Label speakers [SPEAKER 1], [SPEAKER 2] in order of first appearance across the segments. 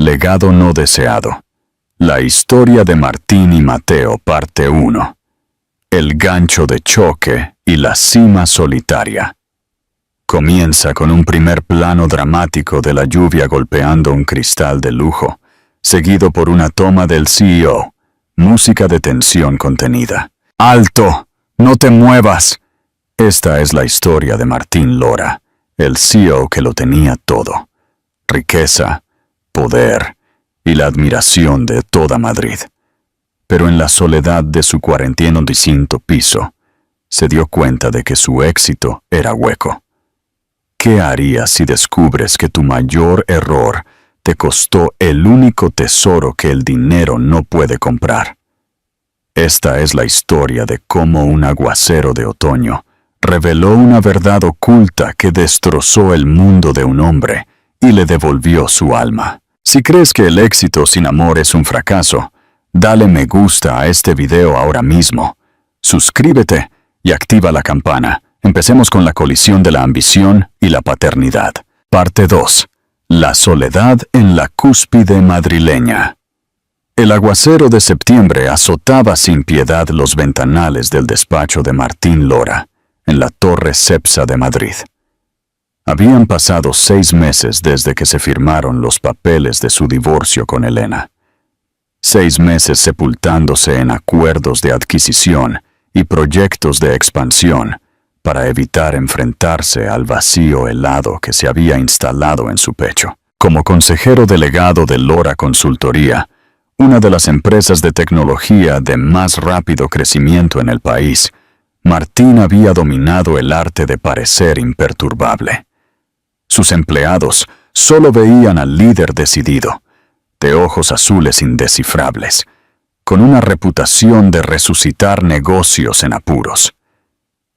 [SPEAKER 1] Legado no deseado. La historia de Martín y Mateo, parte 1. El gancho de choque y la cima solitaria. Comienza con un primer plano dramático de la lluvia golpeando un cristal de lujo, seguido por una toma del CEO, música de tensión contenida. ¡Alto! ¡No te muevas! Esta es la historia de Martín Lora, el CEO que lo tenía todo. Riqueza, poder y la admiración de toda Madrid. Pero en la soledad de su 45º piso, se dio cuenta de que su éxito era hueco. ¿Qué harías si descubres que tu mayor error te costó el único tesoro que el dinero no puede comprar? Esta es la historia de cómo un aguacero de otoño reveló una verdad oculta que destrozó el mundo de un hombre y le devolvió su alma. Si crees que el éxito sin amor es un fracaso, dale me gusta a este video ahora mismo. Suscríbete y activa la campana. Empecemos con la colisión de la ambición y la paternidad. Parte 2. La soledad en la cúspide madrileña. El aguacero de septiembre azotaba sin piedad los ventanales del despacho de Martín Lora, en la Torre Cepsa de Madrid. Habían pasado 6 meses desde que se firmaron los papeles de su divorcio con Elena. 6 meses sepultándose en acuerdos de adquisición y proyectos de expansión, para evitar enfrentarse al vacío helado que se había instalado en su pecho. Como consejero delegado de Lora Consultoría, una de las empresas de tecnología de más rápido crecimiento en el país, Martín había dominado el arte de parecer imperturbable. Sus empleados solo veían al líder decidido, de ojos azules indescifrables, con una reputación de resucitar negocios en apuros.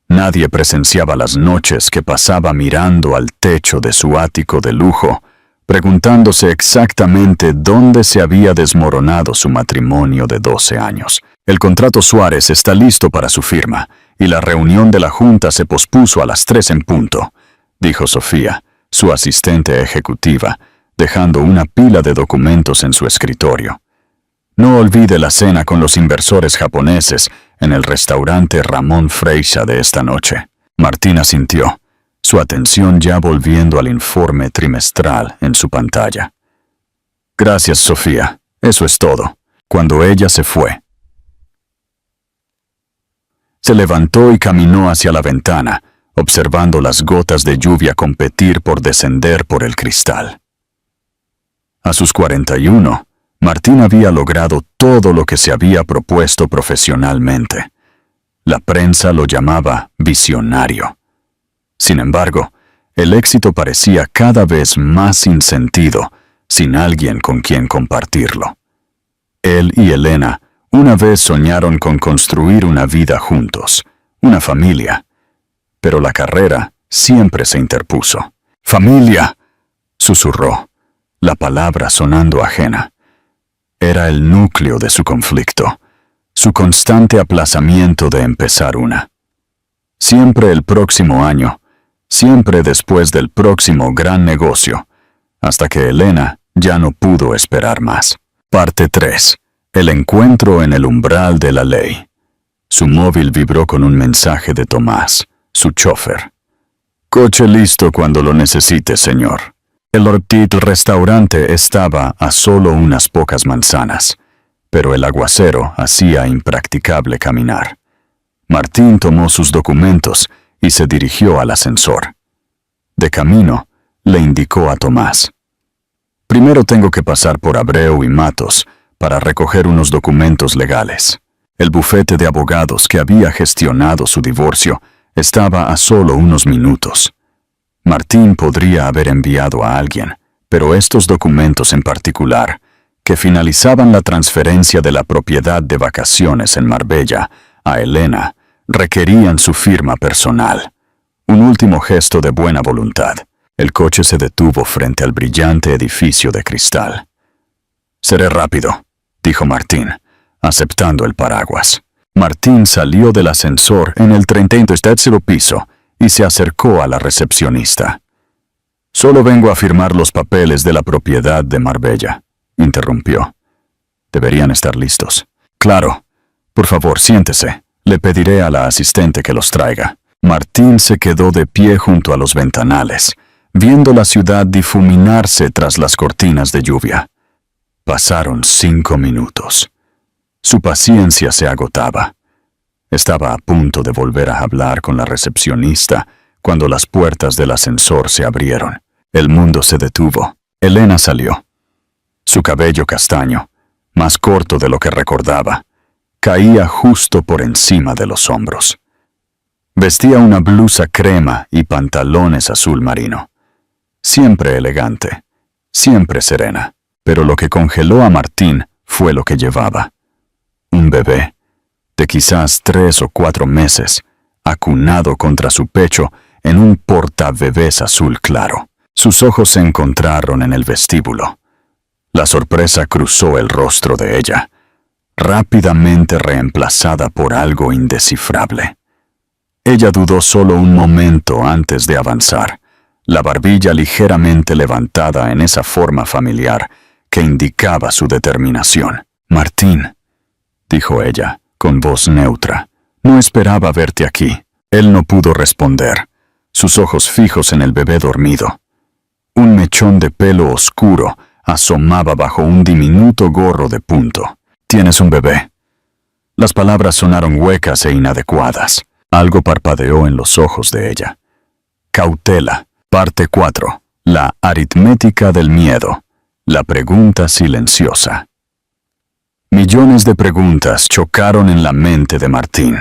[SPEAKER 1] Nadie presenciaba las noches que pasaba mirando al techo de su ático de lujo, preguntándose exactamente dónde se había desmoronado su matrimonio de 12 años. El contrato Suárez está listo para su firma, y la reunión de la Junta se pospuso a las 3 en punto, dijo Sofía, su asistente ejecutiva, dejando una pila de documentos en su escritorio. No olvide la cena con los inversores japoneses en el restaurante Ramón Freixa de esta noche. Martín asintió, su atención ya volviendo al informe trimestral en su pantalla. Gracias, Sofía. Eso es todo. Cuando ella se fue, se levantó y caminó hacia la ventana, observando las gotas de lluvia competir por descender por el cristal. A sus 41, Martín había logrado todo lo que se había propuesto profesionalmente. La prensa lo llamaba visionario. Sin embargo, el éxito parecía cada vez más sin sentido, sin alguien con quien compartirlo. Él y Elena una vez soñaron con construir una vida juntos, una familia, pero la carrera siempre se interpuso. ¡Familia!, susurró, la palabra sonando ajena. Era el núcleo de su conflicto, su constante aplazamiento de empezar una. Siempre el próximo año, siempre después del próximo gran negocio, hasta que Elena ya no pudo esperar más. Parte 3. El encuentro en el umbral de la ley. Su móvil vibró con un mensaje de Tomás, su chofer. Coche listo cuando lo necesite, señor. El restaurante estaba a solo unas pocas manzanas, pero el aguacero hacía impracticable caminar. Martín tomó sus documentos y se dirigió al ascensor. De camino, le indicó a Tomás. Primero tengo que pasar por Abreu y Matos para recoger unos documentos legales. El bufete de abogados que había gestionado su divorcio estaba a solo unos minutos. Martín podría haber enviado a alguien, pero estos documentos en particular, que finalizaban la transferencia de la propiedad de vacaciones en Marbella a Elena, requerían su firma personal. Un último gesto de buena voluntad. El coche se detuvo frente al brillante edificio de cristal. Seré rápido, dijo Martín, aceptando el paraguas. Martín salió del ascensor en el 33º piso y se acercó a la recepcionista. Solo vengo a firmar los papeles de la propiedad de Marbella, interrumpió. Deberían estar listos. Claro. Por favor, siéntese. Le pediré a la asistente que los traiga. Martín se quedó de pie junto a los ventanales, viendo la ciudad difuminarse tras las cortinas de lluvia. Pasaron 5 minutos. Su paciencia se agotaba. Estaba a punto de volver a hablar con la recepcionista cuando las puertas del ascensor se abrieron. El mundo se detuvo. Elena salió. Su cabello castaño, más corto de lo que recordaba, caía justo por encima de los hombros. Vestía una blusa crema y pantalones azul marino. Siempre elegante, siempre serena, pero lo que congeló a Martín fue lo que llevaba. Un bebé, de quizás 3 o 4 meses, acunado contra su pecho en un portabebés azul claro. Sus ojos se encontraron en el vestíbulo. La sorpresa cruzó el rostro de ella, rápidamente reemplazada por algo indescifrable. Ella dudó solo un momento antes de avanzar, la barbilla ligeramente levantada en esa forma familiar que indicaba su determinación. «Martín», dijo ella, con voz neutra, «no esperaba verte aquí». Él no pudo responder, sus ojos fijos en el bebé dormido. Un mechón de pelo oscuro asomaba bajo un diminuto gorro de punto. «Tienes un bebé». Las palabras sonaron huecas e inadecuadas. Algo parpadeó en los ojos de ella. Cautela, parte 4. La aritmética del miedo. La pregunta silenciosa. Millones de preguntas chocaron en la mente de Martín.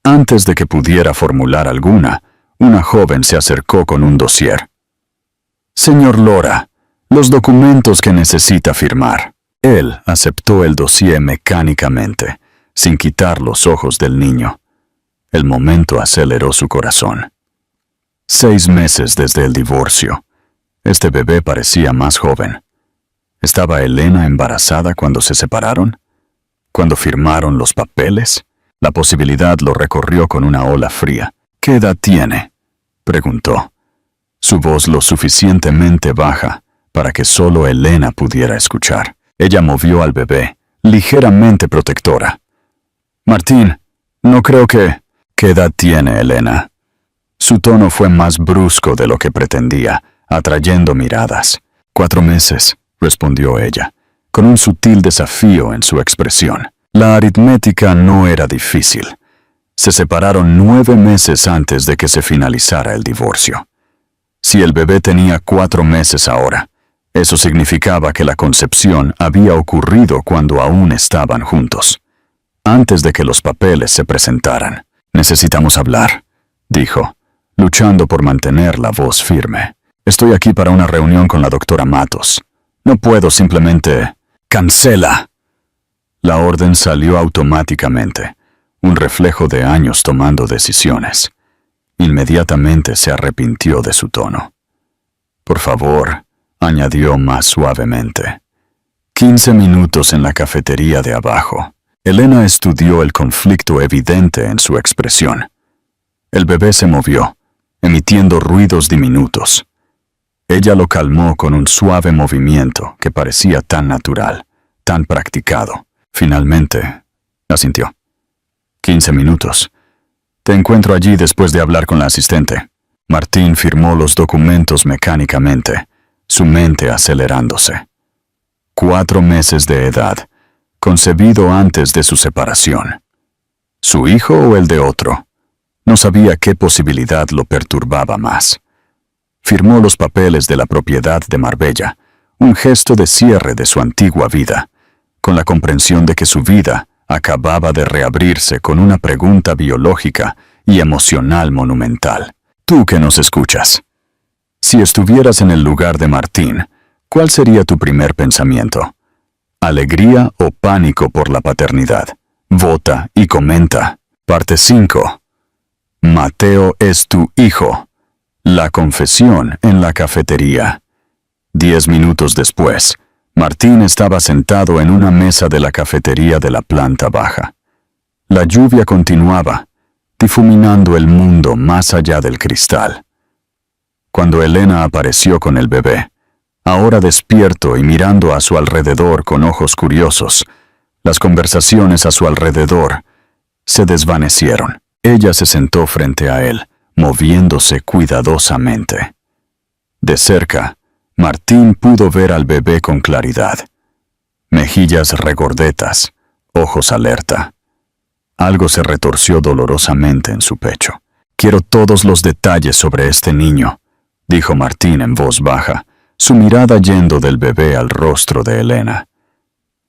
[SPEAKER 1] Antes de que pudiera formular alguna, una joven se acercó con un dossier. «Señor Lora, los documentos que necesita firmar». Él aceptó el dossier mecánicamente, sin quitar los ojos del niño. El momento aceleró su corazón. 6 meses desde el divorcio. Este bebé parecía más joven. ¿Estaba Elena embarazada cuando se separaron? ¿Cuando firmaron los papeles? La posibilidad lo recorrió con una ola fría. «¿Qué edad tiene?», preguntó. Su voz lo suficientemente baja para que solo Elena pudiera escuchar. Ella movió al bebé, ligeramente protectora. «Martín, no creo que...» «¿Qué edad tiene Elena?». Su tono fue más brusco de lo que pretendía, atrayendo miradas. 4 meses, respondió ella, con un sutil desafío en su expresión. La aritmética no era difícil. Se separaron 9 meses antes de que se finalizara el divorcio. Si el bebé tenía 4 meses ahora, eso significaba que la concepción había ocurrido cuando aún estaban juntos, antes de que los papeles se presentaran. «Necesitamos hablar», dijo, luchando por mantener la voz firme. «Estoy aquí para una reunión con la doctora Matos. No puedo simplemente...». «¡Cancela!». La orden salió automáticamente, un reflejo de años tomando decisiones. Inmediatamente se arrepintió de su tono. «Por favor», añadió más suavemente. 15 minutos en la cafetería de abajo. Elena estudió el conflicto evidente en su expresión. El bebé se movió, emitiendo ruidos diminutos. Ella lo calmó con un suave movimiento que parecía tan natural, tan practicado. Finalmente, asintió. 15 minutos. Te encuentro allí después de hablar con la asistente. Martín firmó los documentos mecánicamente, su mente acelerándose. 4 meses de edad, concebido antes de su separación. ¿Su hijo o el de otro? No sabía qué posibilidad lo perturbaba más. Firmó los papeles de la propiedad de Marbella, un gesto de cierre de su antigua vida, con la comprensión de que su vida acababa de reabrirse con una pregunta biológica y emocional monumental. Tú que nos escuchas. Si estuvieras en el lugar de Martín, ¿cuál sería tu primer pensamiento? ¿Alegría o pánico por la paternidad? Vota y comenta. Parte 5. Mateo es tu hijo. La confesión en la cafetería. 10 minutos después, Martín estaba sentado en una mesa de la cafetería de la planta baja. La lluvia continuaba, difuminando el mundo más allá del cristal. Cuando Elena apareció con el bebé, ahora despierto y mirando a su alrededor con ojos curiosos. Las conversaciones a su alrededor se desvanecieron. Ella se sentó frente a él, moviéndose cuidadosamente. De cerca, Martín pudo ver al bebé con claridad. Mejillas regordetas, ojos alerta. Algo se retorció dolorosamente en su pecho. «Quiero todos los detalles sobre este niño», dijo Martín en voz baja, su mirada yendo del bebé al rostro de Elena.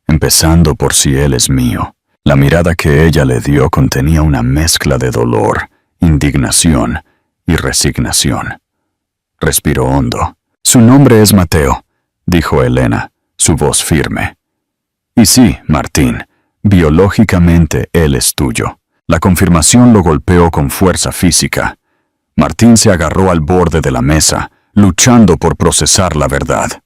[SPEAKER 1] «Empezando por si él es mío». La mirada que ella le dio contenía una mezcla de dolor, indignación y resignación. Respiró hondo. «Su nombre es Mateo», dijo Elena, su voz firme. «Y sí, Martín, biológicamente él es tuyo». La confirmación lo golpeó con fuerza física. Martín se agarró al borde de la mesa, luchando por procesar la verdad.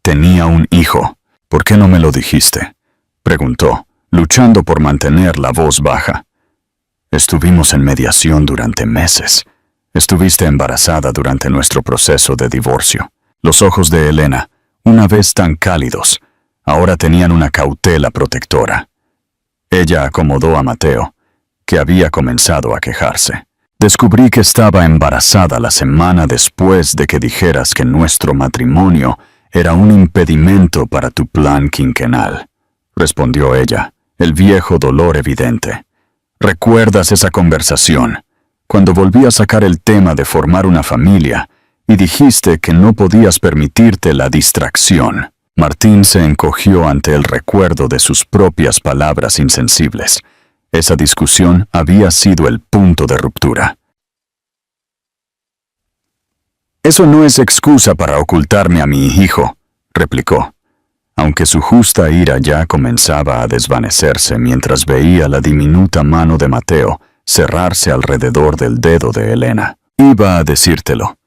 [SPEAKER 1] «Tenía un hijo. ¿Por qué no me lo dijiste?», preguntó, luchando por mantener la voz baja. «Estuvimos en mediación durante meses. Estuviste embarazada durante nuestro proceso de divorcio». Los ojos de Elena, una vez tan cálidos, ahora tenían una cautela protectora. Ella acomodó a Mateo, que había comenzado a quejarse. «Descubrí que estaba embarazada la semana después de que dijeras que nuestro matrimonio era un impedimento para tu plan quinquenal», respondió ella, el viejo dolor evidente. «¿Recuerdas esa conversación, cuando volví a sacar el tema de formar una familia y dijiste que no podías permitirte la distracción?» Martín se encogió ante el recuerdo de sus propias palabras insensibles. Esa discusión había sido el punto de ruptura. «Eso no es excusa para ocultarme a mi hijo», replicó, aunque su justa ira ya comenzaba a desvanecerse mientras veía la diminuta mano de Mateo cerrarse alrededor del dedo de Elena. «Iba a decírtelo»,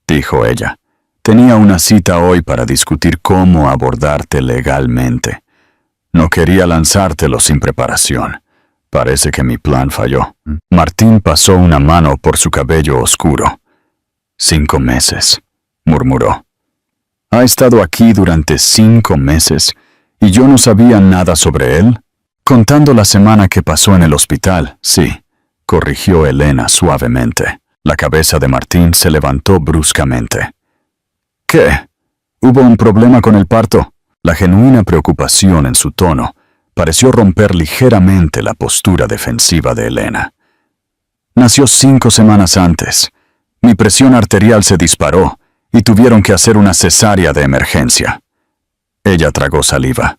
[SPEAKER 1] dijo ella. «Tenía una cita hoy para discutir cómo abordarte legalmente. No quería lanzártelo sin preparación. Parece que mi plan falló». Martín pasó una mano por su cabello oscuro. «5 meses», murmuró. «¿Ha estado aquí durante 5 meses y yo no sabía nada sobre él?» «Contando la semana que pasó en el hospital, sí», corrigió Elena suavemente. La cabeza de Martín se levantó bruscamente. «¿Qué? ¿Hubo un problema con el parto?» La genuina preocupación en su tono pareció romper ligeramente la postura defensiva de Elena. «Nació 5 semanas antes. Mi presión arterial se disparó y tuvieron que hacer una cesárea de emergencia». Ella tragó saliva.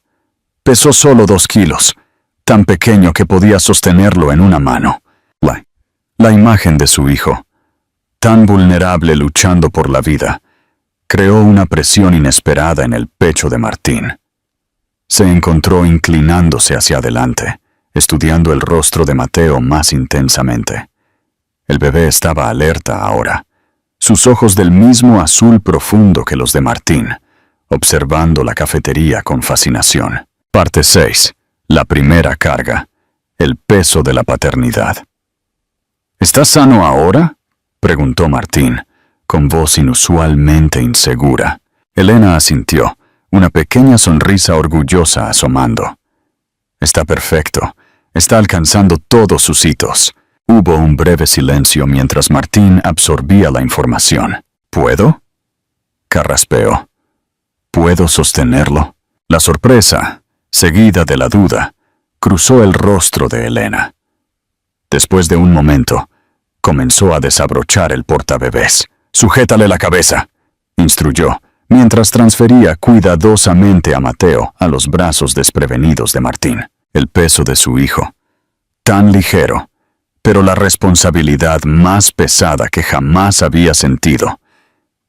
[SPEAKER 1] «Pesó solo 2 kilos, tan pequeño que podía sostenerlo en una mano». La imagen de su hijo, tan vulnerable luchando por la vida, creó una presión inesperada en el pecho de Martín. Se encontró inclinándose hacia adelante, estudiando el rostro de Mateo más intensamente. El bebé estaba alerta ahora, sus ojos del mismo azul profundo que los de Martín, observando la cafetería con fascinación. Parte 6. La primera carga. El peso de la paternidad. «¿Estás sano ahora?», preguntó Martín, con voz inusualmente insegura. Elena asintió, una pequeña sonrisa orgullosa asomando. «Está perfecto. Está alcanzando todos sus hitos». Hubo un breve silencio mientras Martín absorbía la información. «¿Puedo?», carraspeó. «¿Puedo sostenerlo?». La sorpresa, seguida de la duda, cruzó el rostro de Elena. Después de un momento, comenzó a desabrochar el portabebés. «Sujétale la cabeza», instruyó, mientras transfería cuidadosamente a Mateo a los brazos desprevenidos de Martín. El peso de su hijo, tan ligero, pero la responsabilidad más pesada que jamás había sentido,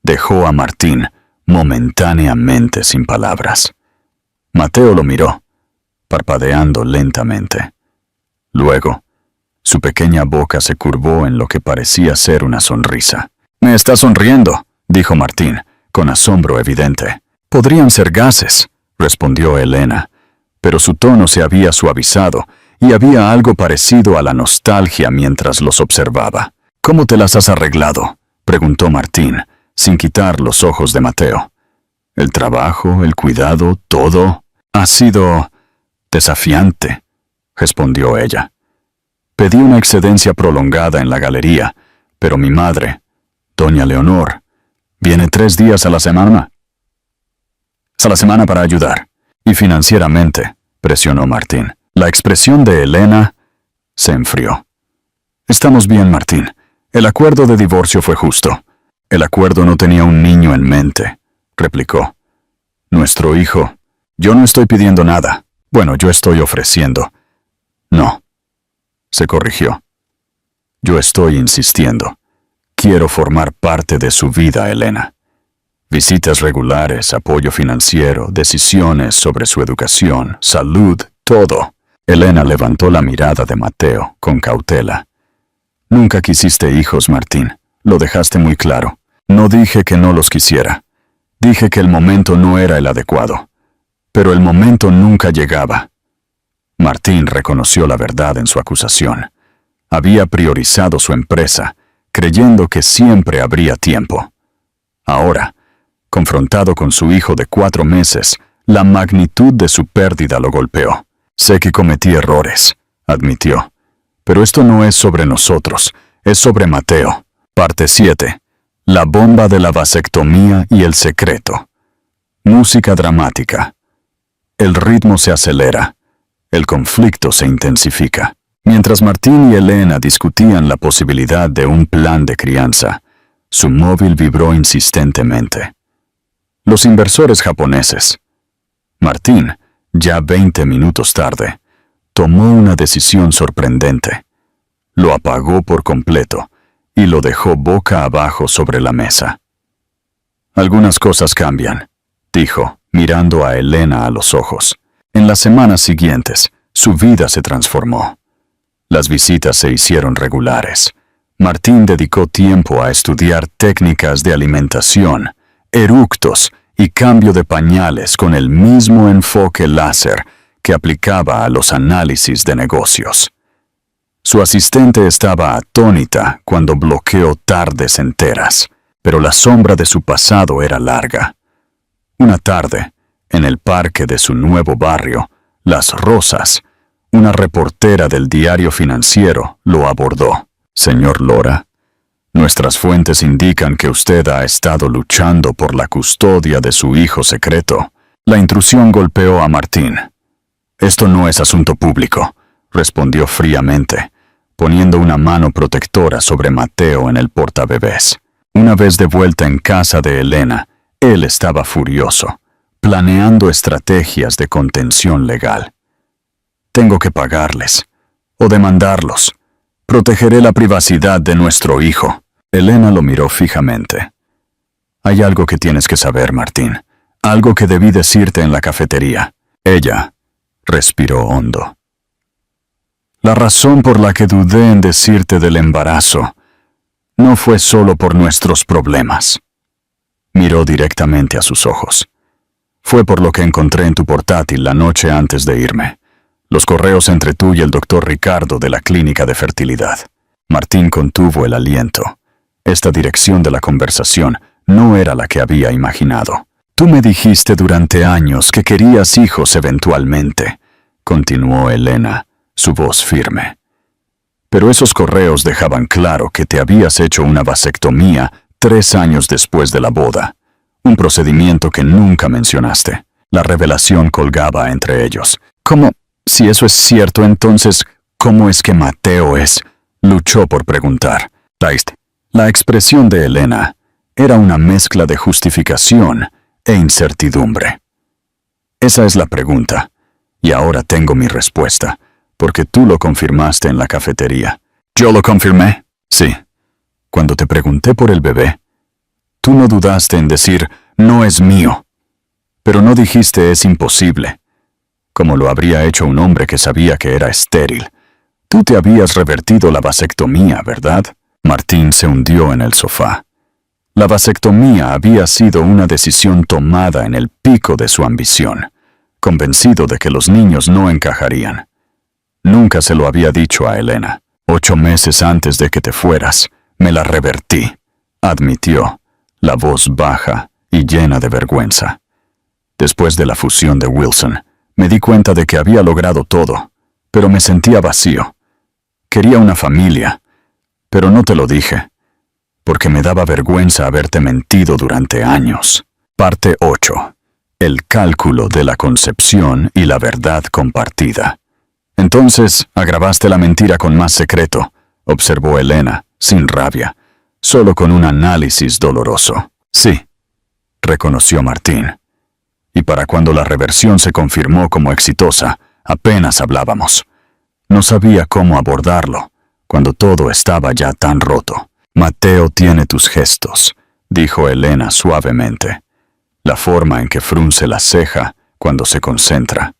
[SPEAKER 1] dejó a Martín momentáneamente sin palabras. Mateo lo miró, parpadeando lentamente. Luego, su pequeña boca se curvó en lo que parecía ser una sonrisa. «Me está sonriendo», dijo Martín, con asombro evidente. «Podrían ser gases», respondió Elena, pero su tono se había suavizado y había algo parecido a la nostalgia mientras los observaba. «¿Cómo te las has arreglado?», preguntó Martín, sin quitar los ojos de Mateo. El trabajo, el cuidado, todo ha sido desafiante, respondió ella. Pedí una excedencia prolongada en la galería, pero mi madre, doña Leonor, viene 3 días a la semana para ayudar. Y financieramente, presionó Martín. La expresión de Elena se enfrió. Estamos bien, Martín. El acuerdo de divorcio fue justo. El acuerdo no tenía un niño en mente, replicó. Nuestro hijo. Yo no estoy pidiendo nada. Bueno, yo estoy ofreciendo. No. Se corrigió. Yo estoy insistiendo. Quiero formar parte de su vida, Elena. Visitas regulares, apoyo financiero, decisiones sobre su educación, salud, todo. Elena levantó la mirada de Mateo, con cautela. Nunca quisiste hijos, Martín. Lo dejaste muy claro. No dije que no los quisiera. Dije que el momento no era el adecuado. Pero el momento nunca llegaba. Martín reconoció la verdad en su acusación. Había priorizado su empresa, creyendo que siempre habría tiempo. Ahora, confrontado con su hijo de 4 meses, la magnitud de su pérdida lo golpeó. Sé que cometí errores, admitió. Pero esto no es sobre nosotros, es sobre Mateo. Parte 7. La bomba de la vasectomía y el secreto. Música dramática. El ritmo se acelera. El conflicto se intensifica. Mientras Martín y Elena discutían la posibilidad de un plan de crianza, su móvil vibró insistentemente. Los inversores japoneses. Martín, ya 20 minutos tarde, tomó una decisión sorprendente. Lo apagó por completo y lo dejó boca abajo sobre la mesa. Algunas cosas cambian, dijo, mirando a Elena a los ojos. En las semanas siguientes, su vida se transformó. Las visitas se hicieron regulares. Martín dedicó tiempo a estudiar técnicas de alimentación, eructos y cambio de pañales con el mismo enfoque láser que aplicaba a los análisis de negocios. Su asistente estaba atónita cuando bloqueó tardes enteras, pero la sombra de su pasado era larga. Una tarde, en el parque de su nuevo barrio, Las Rosas, una reportera del diario financiero lo abordó. Señor Lora, nuestras fuentes indican que usted ha estado luchando por la custodia de su hijo secreto. La intrusión golpeó a Martín. Esto no es asunto público, respondió fríamente, poniendo una mano protectora sobre Mateo en el portabebés. Una vez de vuelta en casa de Elena, él estaba furioso, planeando estrategias de contención legal. Tengo que pagarles, o demandarlos. Protegeré la privacidad de nuestro hijo. Elena lo miró fijamente. Hay algo que tienes que saber, Martín. Algo que debí decirte en la cafetería. Ella respiró hondo. La razón por la que dudé en decirte del embarazo no fue solo por nuestros problemas. Miró directamente a sus ojos. Fue por lo que encontré en tu portátil la noche antes de irme. Los correos entre tú y el doctor Ricardo de la clínica de fertilidad. Martín contuvo el aliento. Esta dirección de la conversación no era la que había imaginado. Tú me dijiste durante años que querías hijos eventualmente, continuó Elena, su voz firme. Pero esos correos dejaban claro que te habías hecho una vasectomía 3 años después de la boda, un procedimiento que nunca mencionaste. La revelación colgaba entre ellos. ¿Cómo? Si eso es cierto, entonces, ¿cómo es que Mateo es? Luchó por preguntar. La expresión de Elena era una mezcla de justificación e incertidumbre. Esa es la pregunta, y ahora tengo mi respuesta, porque tú lo confirmaste en la cafetería. ¿Yo lo confirmé? Sí. Cuando te pregunté por el bebé, tú no dudaste en decir, no es mío. Pero no dijiste es imposible, como lo habría hecho un hombre que sabía que era estéril. Tú te habías revertido la vasectomía, ¿verdad? Martín se hundió en el sofá. La vasectomía había sido una decisión tomada en el pico de su ambición, convencido de que los niños no encajarían. Nunca se lo había dicho a Elena. 8 meses antes de que te fueras, me la revertí, admitió, la voz baja y llena de vergüenza. Después de la fusión de Wilson, me di cuenta de que había logrado todo, pero me sentía vacío. Quería una familia, pero no te lo dije, porque me daba vergüenza haberte mentido durante años. Parte 8. El cálculo de la concepción y la verdad compartida. Entonces agravaste la mentira con más secreto, observó Elena, sin rabia, solo con un análisis doloroso. Sí, reconoció Martín. Y para cuando la reversión se confirmó como exitosa, apenas hablábamos. No sabía cómo abordarlo, cuando todo estaba ya tan roto. Mateo tiene tus gestos, dijo Elena suavemente. La forma en que frunce la ceja cuando se concentra.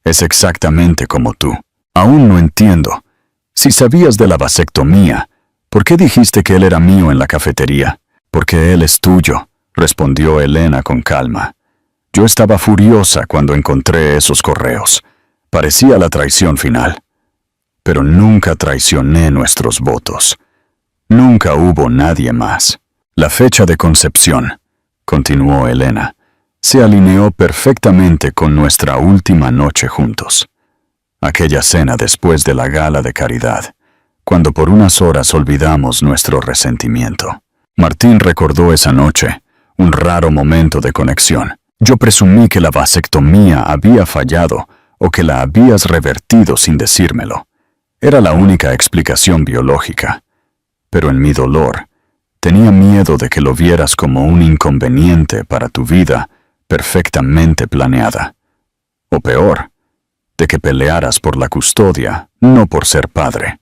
[SPEAKER 1] Es exactamente como tú. Aún no entiendo. Si sabías de la vasectomía, ¿por qué dijiste que él era mío en la cafetería? Porque él es tuyo, respondió Elena con calma. Yo estaba furiosa cuando encontré esos correos. Parecía la traición final. Pero nunca traicioné nuestros votos. Nunca hubo nadie más. La fecha de concepción, continuó Elena, se alineó perfectamente con nuestra última noche juntos. Aquella cena después de la gala de caridad, cuando por unas horas olvidamos nuestro resentimiento. Martín recordó esa noche, un raro momento de conexión. Yo presumí que la vasectomía había fallado o que la habías revertido sin decírmelo. Era la única explicación biológica. Pero en mi dolor, tenía miedo de que lo vieras como un inconveniente para tu vida perfectamente planeada. O peor, de que pelearas por la custodia, no por ser padre,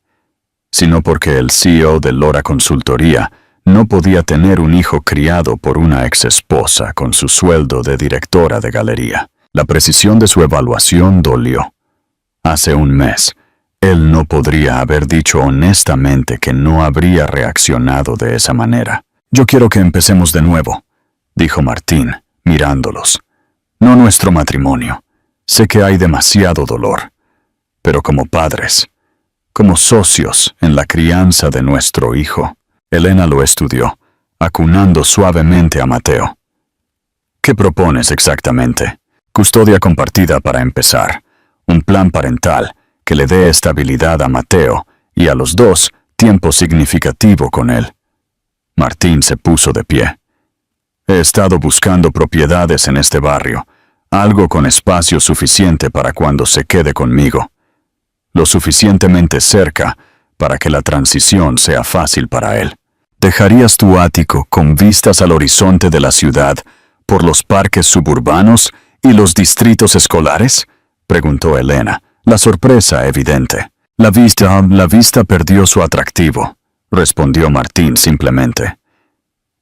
[SPEAKER 1] sino porque el CEO de Lora Consultoría no podía tener un hijo criado por una exesposa con su sueldo de directora de galería. La precisión de su evaluación dolió. Hace un mes, él no podría haber dicho honestamente que no habría reaccionado de esa manera. Yo quiero que empecemos de nuevo, dijo Martín, mirándolos. No nuestro matrimonio. Sé que hay demasiado dolor, pero como padres, como socios en la crianza de nuestro hijo. Elena lo estudió, acunando suavemente a Mateo. ¿Qué propones exactamente? Custodia compartida para empezar, un plan parental que le dé estabilidad a Mateo y a los dos tiempo significativo con él. Martín se puso de pie. He estado buscando propiedades en este barrio, algo con espacio suficiente para cuando se quede conmigo. Lo suficientemente cerca para que la transición sea fácil para él. ¿Dejarías tu ático con vistas al horizonte de la ciudad por los parques suburbanos y los distritos escolares? Preguntó Elena, la sorpresa evidente. La vista perdió su atractivo, respondió Martín simplemente.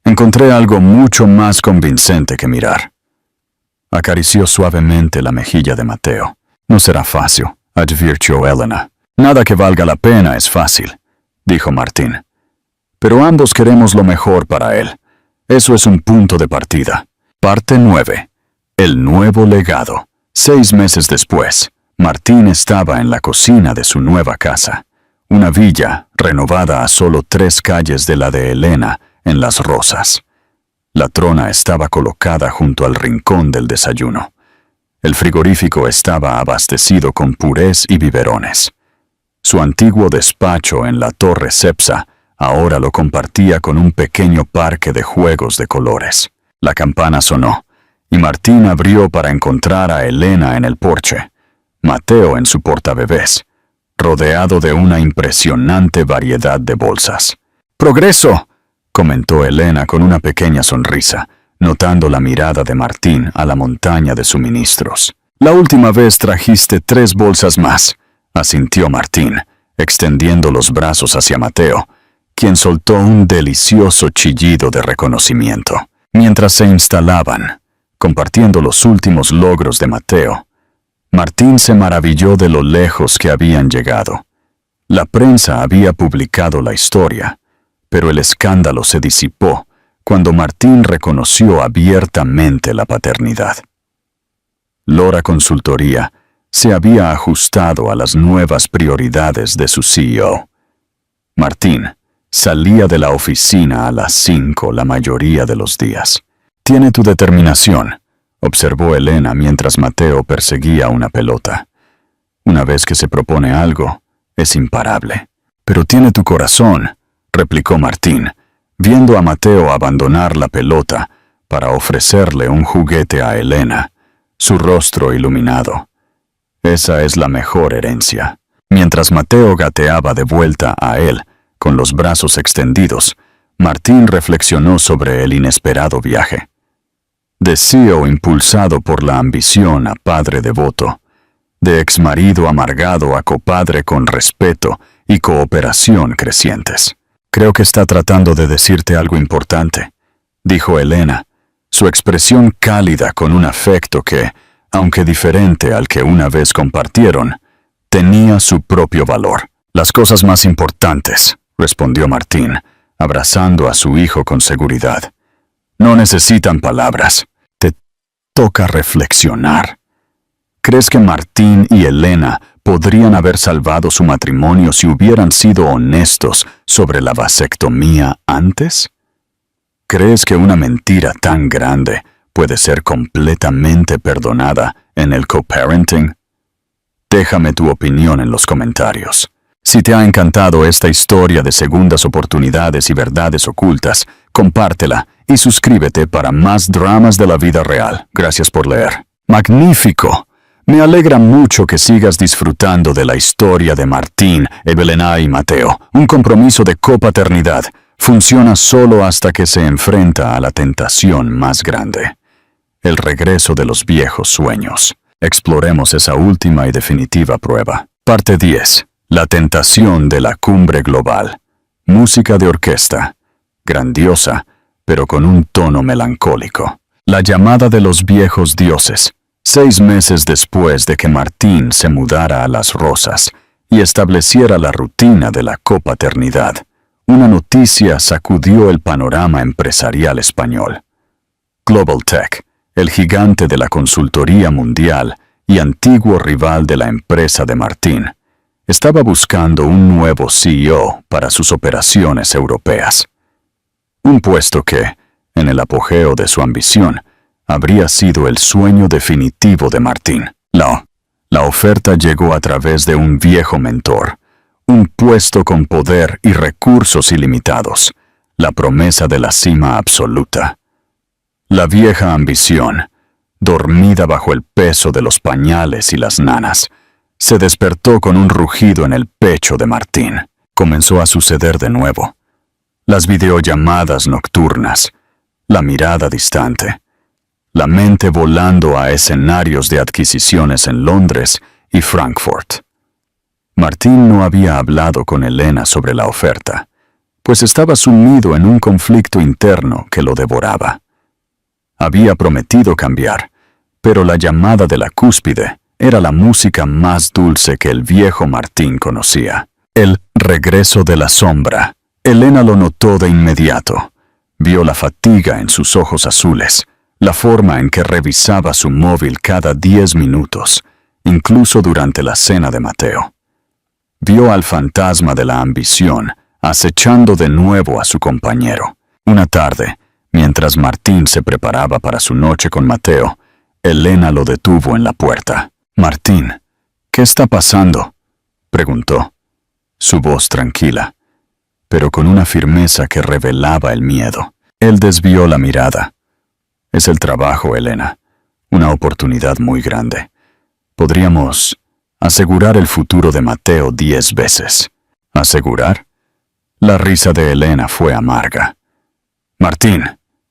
[SPEAKER 1] Encontré algo mucho más convincente que mirar. Acarició suavemente la mejilla de Mateo. No será fácil, advirtió Elena. Nada que valga la pena es fácil, dijo Martín. Pero ambos queremos lo mejor para él. Eso es un punto de partida. Parte 9. El nuevo legado. 6 meses después, Martín estaba en la cocina de su nueva casa, una villa renovada a solo 3 calles de la de Elena, en Las Rosas. La trona estaba colocada junto al rincón del desayuno. El frigorífico estaba abastecido con purés y biberones. Su antiguo despacho en la Torre Cepsa ahora lo compartía con un pequeño parque de juegos de colores. La campana sonó, y Martín abrió para encontrar a Elena en el porche, Mateo en su portabebés, rodeado de una impresionante variedad de bolsas. ¡Progreso!, comentó Elena con una pequeña sonrisa, notando la mirada de Martín a la montaña de suministros. La última vez trajiste 3 bolsas más, asintió Martín, extendiendo los brazos hacia Mateo, quien soltó un delicioso chillido de reconocimiento. Mientras se instalaban, compartiendo los últimos logros de Mateo, Martín se maravilló de lo lejos que habían llegado. La prensa había publicado la historia, pero el escándalo se disipó cuando Martín reconoció abiertamente la paternidad. Lora Consultoría se había ajustado a las nuevas prioridades de su CEO. Martín salía de la oficina a las 5 la mayoría de los días. Tiene tu determinación, observó Elena mientras Mateo perseguía una pelota. Una vez que se propone algo, es imparable. Pero tiene tu corazón, replicó Martín, viendo a Mateo abandonar la pelota para ofrecerle un juguete a Elena, su rostro iluminado. Esa es la mejor herencia. Mientras Mateo gateaba de vuelta a él, con los brazos extendidos, Martín reflexionó sobre el inesperado viaje. De CEO impulsado por la ambición a padre devoto, de exmarido amargado a copadre con respeto y cooperación crecientes. Creo que está tratando de decirte algo importante, dijo Elena, su expresión cálida con un afecto que, aunque diferente al que una vez compartieron, tenía su propio valor. Las cosas más importantes, respondió Martín, abrazando a su hijo con seguridad. No necesitan palabras. Te toca reflexionar. ¿Crees que Martín y Elena podrían haber salvado su matrimonio si hubieran sido honestos sobre la vasectomía antes? ¿Crees que una mentira tan grande puede ser completamente perdonada en el co-parenting? Déjame tu opinión en los comentarios. Si te ha encantado esta historia de segundas oportunidades y verdades ocultas, compártela y suscríbete para más dramas de la vida real. Gracias por leer. ¡Magnífico! Me alegra mucho que sigas disfrutando de la historia de Martín, Elena y Mateo. Un compromiso de copaternidad funciona solo hasta que se enfrenta a la tentación más grande. El regreso de los viejos sueños. Exploremos esa última y definitiva prueba. Parte 10. La tentación de la cumbre global. Música de orquesta. Grandiosa, pero con un tono melancólico. La llamada de los viejos dioses. 6 meses después de que Martín se mudara a Las Rosas y estableciera la rutina de la copaternidad, una noticia sacudió el panorama empresarial español. Global Tech, el gigante de la consultoría mundial y antiguo rival de la empresa de Martín, estaba buscando un nuevo CEO para sus operaciones europeas. Un puesto que, en el apogeo de su ambición, habría sido el sueño definitivo de Martín. La oferta llegó a través de un viejo mentor, un puesto con poder y recursos ilimitados, la promesa de la cima absoluta. La vieja ambición, dormida bajo el peso de los pañales y las nanas, se despertó con un rugido en el pecho de Martín. Comenzó a suceder de nuevo. Las videollamadas nocturnas, la mirada distante, la mente volando a escenarios de adquisiciones en Londres y Frankfurt. Martín no había hablado con Elena sobre la oferta, pues estaba sumido en un conflicto interno que lo devoraba. Había prometido cambiar, pero la llamada de la cúspide era la música más dulce que el viejo Martín conocía. El regreso de la sombra. Elena lo notó de inmediato. Vio la fatiga en sus ojos azules, la forma en que revisaba su móvil cada 10 minutos, incluso durante la cena de Mateo. Vio al fantasma de la ambición acechando de nuevo a su compañero. Una tarde, mientras Martín se preparaba para su noche con Mateo, Elena lo detuvo en la puerta. «Martín, ¿qué está pasando?», preguntó, su voz tranquila, pero con una firmeza que revelaba el miedo. Él desvió la mirada. «Es el trabajo, Elena. Una oportunidad muy grande. Podríamos asegurar el futuro de Mateo 10 veces». ¿Asegurar? La risa de Elena fue amarga. «Martín,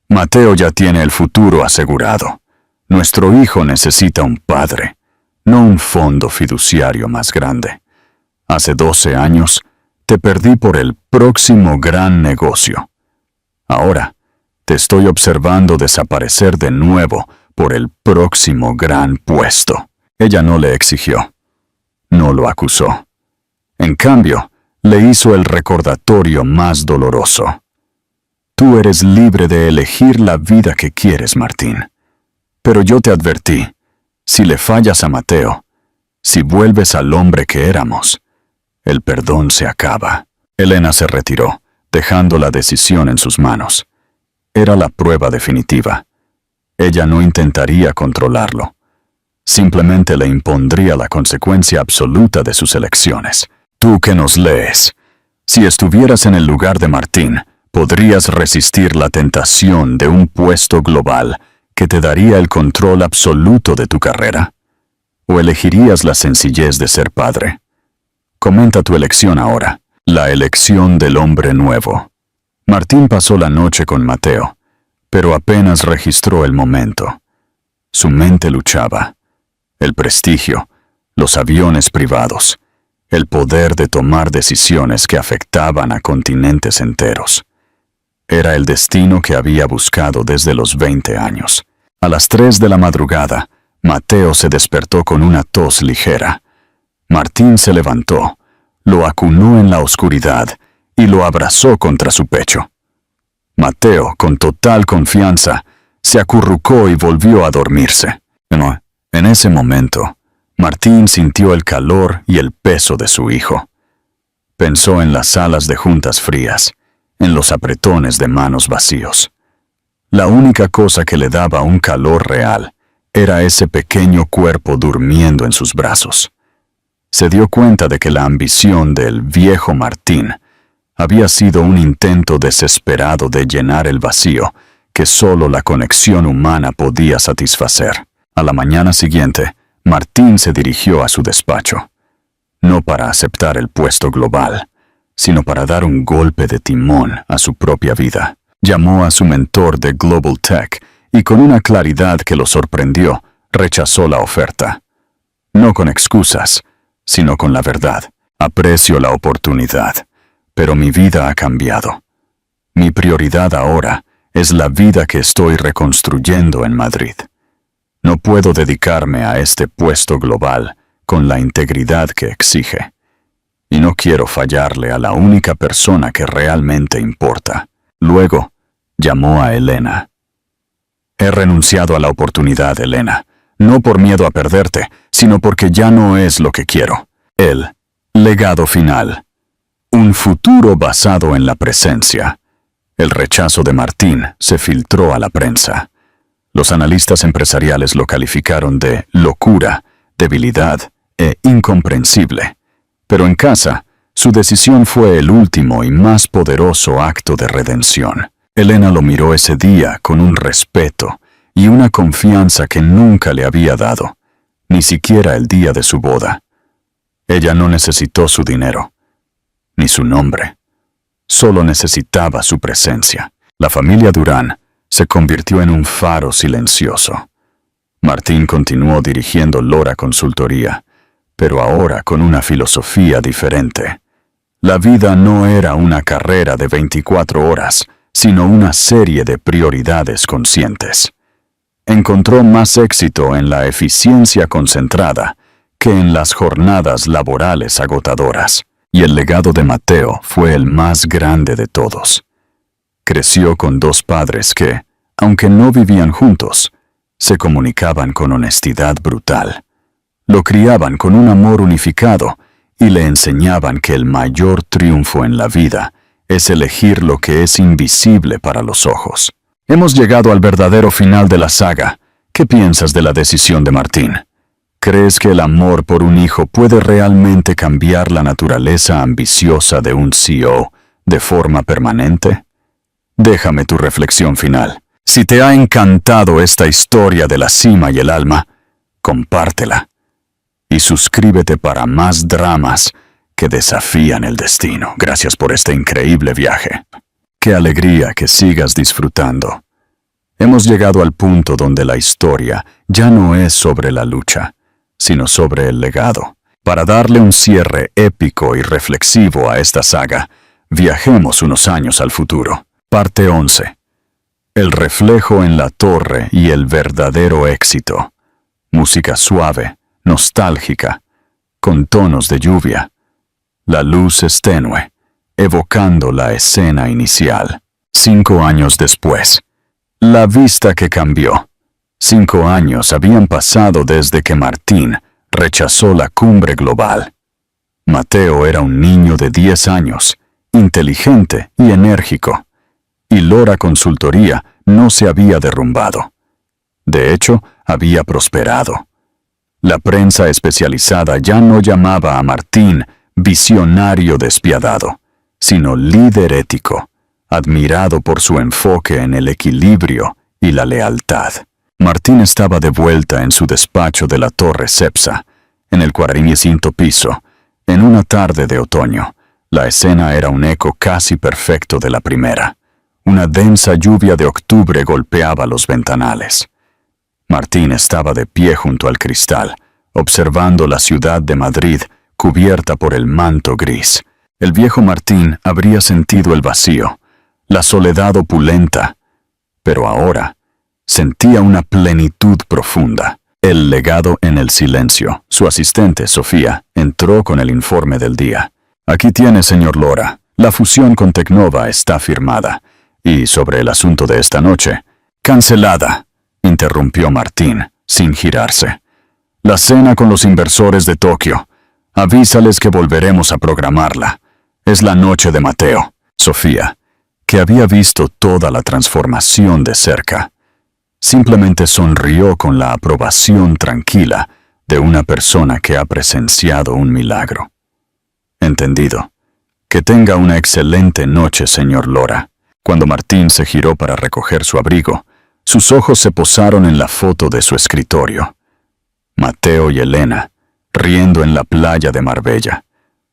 [SPEAKER 1] Mateo ya tiene el futuro asegurado. Nuestro hijo necesita un padre, no un fondo fiduciario más grande. Hace 12 años te perdí por el próximo gran negocio. Ahora te estoy observando desaparecer de nuevo por el próximo gran puesto». Ella no le exigió, no lo acusó. En cambio, le hizo el recordatorio más doloroso. «Tú eres libre de elegir la vida que quieres, Martín. Pero yo te advertí, si le fallas a Mateo, si vuelves al hombre que éramos, el perdón se acaba». Elena se retiró, dejando la decisión en sus manos. Era la prueba definitiva. Ella no intentaría controlarlo. Simplemente le impondría la consecuencia absoluta de sus elecciones. Tú que nos lees, si estuvieras en el lugar de Martín, ¿podrías resistir la tentación de un puesto global que te daría el control absoluto de tu carrera? ¿O elegirías la sencillez de ser padre? Comenta tu elección ahora. La elección del hombre nuevo. Martín pasó la noche con Mateo, pero apenas registró el momento. Su mente luchaba. El prestigio, los aviones privados, el poder de tomar decisiones que afectaban a continentes enteros. Era el destino que había buscado desde los 20 años. A las 3 de la madrugada, Mateo se despertó con una tos ligera. Martín se levantó, lo acunó en la oscuridad y lo abrazó contra su pecho. Mateo, con total confianza, se acurrucó y volvió a dormirse. En ese momento, Martín sintió el calor y el peso de su hijo. Pensó en las salas de juntas frías, en los apretones de manos vacíos. La única cosa que le daba un calor real era ese pequeño cuerpo durmiendo en sus brazos. Se dio cuenta de que la ambición del viejo Martín había sido un intento desesperado de llenar el vacío que solo la conexión humana podía satisfacer. A la mañana siguiente, Martín se dirigió a su despacho, no para aceptar el puesto global, sino para dar un golpe de timón a su propia vida. Llamó a su mentor de Global Tech y con una claridad que lo sorprendió, rechazó la oferta. No con excusas, sino con la verdad. Aprecio la oportunidad, pero mi vida ha cambiado. Mi prioridad ahora es la vida que estoy reconstruyendo en Madrid. No puedo dedicarme a este puesto global con la integridad que exige. Y no quiero fallarle a la única persona que realmente importa. Luego, llamó a Elena. He renunciado a la oportunidad, Elena, no por miedo a perderte, sino porque ya no es lo que quiero. El legado final. Un futuro basado en la presencia. El rechazo de Martín se filtró a la prensa. Los analistas empresariales lo calificaron de locura, debilidad e incomprensible. Pero en casa, su decisión fue el último y más poderoso acto de redención. Elena lo miró ese día con un respeto y una confianza que nunca le había dado, ni siquiera el día de su boda. Ella no necesitó su dinero, ni su nombre. Solo necesitaba su presencia. La familia Durán se convirtió en un faro silencioso. Martín continuó dirigiendo Lora Consultoría, pero ahora con una filosofía diferente. La vida no era una carrera de 24 horas, sino una serie de prioridades conscientes. Encontró más éxito en la eficiencia concentrada que en las jornadas laborales agotadoras, y el legado de Mateo fue el más grande de todos. Creció con dos padres que, aunque no vivían juntos, se comunicaban con honestidad brutal. Lo criaban con un amor unificado y le enseñaban que el mayor triunfo en la vida es elegir lo que es invisible para los ojos. Hemos llegado al verdadero final de la saga. ¿Qué piensas de la decisión de Martín? ¿Crees que el amor por un hijo puede realmente cambiar la naturaleza ambiciosa de un CEO de forma permanente? Déjame tu reflexión final. Si te ha encantado esta historia de la cima y el alma, compártela. Y suscríbete para más dramas que desafían el destino. Gracias por este increíble viaje. Qué alegría que sigas disfrutando. Hemos llegado al punto donde la historia ya no es sobre la lucha, sino sobre el legado. Para darle un cierre épico y reflexivo a esta saga, viajemos unos años al futuro. Parte 11. El reflejo en la torre y el verdadero éxito. Música suave, nostálgica, con tonos de lluvia. La luz es tenue, evocando la escena inicial. 5 años después. La vista que cambió. 5 años habían pasado desde que Martín rechazó la cumbre global. Mateo era un niño de 10 años, inteligente y enérgico, y Lora Consultoría no se había derrumbado. De hecho, había prosperado. La prensa especializada ya no llamaba a Martín visionario despiadado, sino líder ético, admirado por su enfoque en el equilibrio y la lealtad. Martín estaba de vuelta en su despacho de la Torre Cepsa, en el 45º piso, en una tarde de otoño. La escena era un eco casi perfecto de la primera. Una densa lluvia de octubre golpeaba los ventanales. Martín estaba de pie junto al cristal, observando la ciudad de Madrid cubierta por el manto gris. El viejo Martín habría sentido el vacío, la soledad opulenta, pero ahora sentía una plenitud profunda. El legado en el silencio. Su asistente, Sofía, entró con el informe del día. Aquí tiene, señor Lora. La fusión con Tecnova está firmada. Y sobre el asunto de esta noche, cancelada, interrumpió Martín, sin girarse. La cena con los inversores de Tokio. Avísales que volveremos a programarla. Es la noche de Mateo. Sofía, que había visto toda la transformación de cerca, simplemente sonrió con la aprobación tranquila de una persona que ha presenciado un milagro. Entendido. Que tenga una excelente noche, señor Lora. Cuando Martín se giró para recoger su abrigo, sus ojos se posaron en la foto de su escritorio. Mateo y Elena, riendo en la playa de Marbella.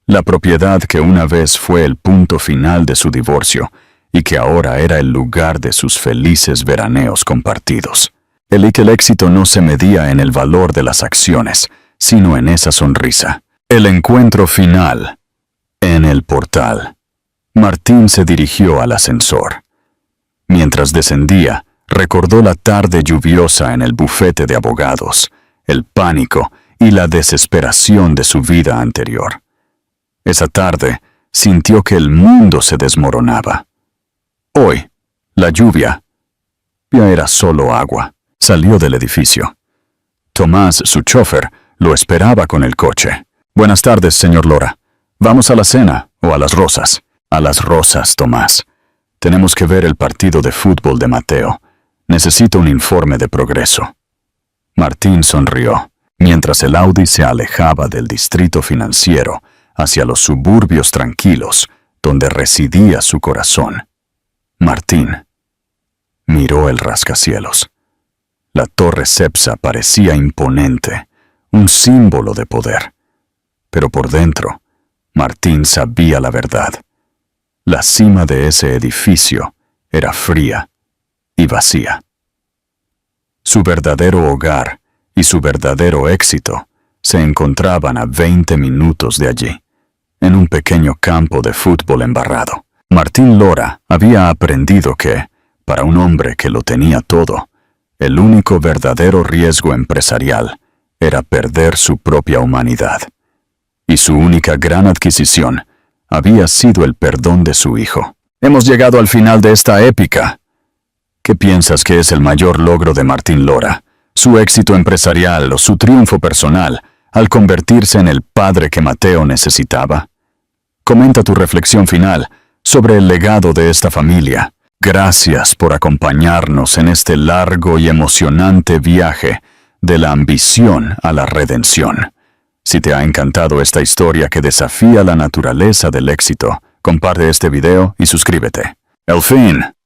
[SPEAKER 1] La propiedad que una vez fue el punto final de su divorcio y que ahora era el lugar de sus felices veraneos compartidos. El éxito no se medía en el valor de las acciones, sino en esa sonrisa. El encuentro final. En el portal. Martín se dirigió al ascensor. Mientras descendía, recordó la tarde lluviosa en el bufete de abogados, el pánico y la desesperación de su vida anterior. Esa tarde, sintió que el mundo se desmoronaba. Hoy, la lluvia ya era solo agua. Salió del edificio. Tomás, su chofer, lo esperaba con el coche. Buenas tardes, señor Lora. ¿Vamos a la cena o a las Rosas? A las Rosas, Tomás. Tenemos que ver el partido de fútbol de Mateo. Necesito un informe de progreso. Martín sonrió, mientras el Audi se alejaba del distrito financiero hacia los suburbios tranquilos donde residía su corazón. Martín miró el rascacielos. La Torre Cepsa parecía imponente, un símbolo de poder. Pero por dentro, Martín sabía la verdad. La cima de ese edificio era fría y vacía. Su verdadero hogar y su verdadero éxito se encontraban a 20 minutos de allí, en un pequeño campo de fútbol embarrado. Martín Lora había aprendido que, para un hombre que lo tenía todo, el único verdadero riesgo empresarial era perder su propia humanidad. Y su única gran adquisición había sido el perdón de su hijo. Hemos llegado al final de esta épica. ¿Qué piensas que es el mayor logro de Martín Lora? ¿Su éxito empresarial o su triunfo personal al convertirse en el padre que Mateo necesitaba? Comenta tu reflexión final sobre el legado de esta familia. Gracias por acompañarnos en este largo y emocionante viaje de la ambición a la redención. Si te ha encantado esta historia que desafía la naturaleza del éxito, comparte este video y suscríbete. El fin.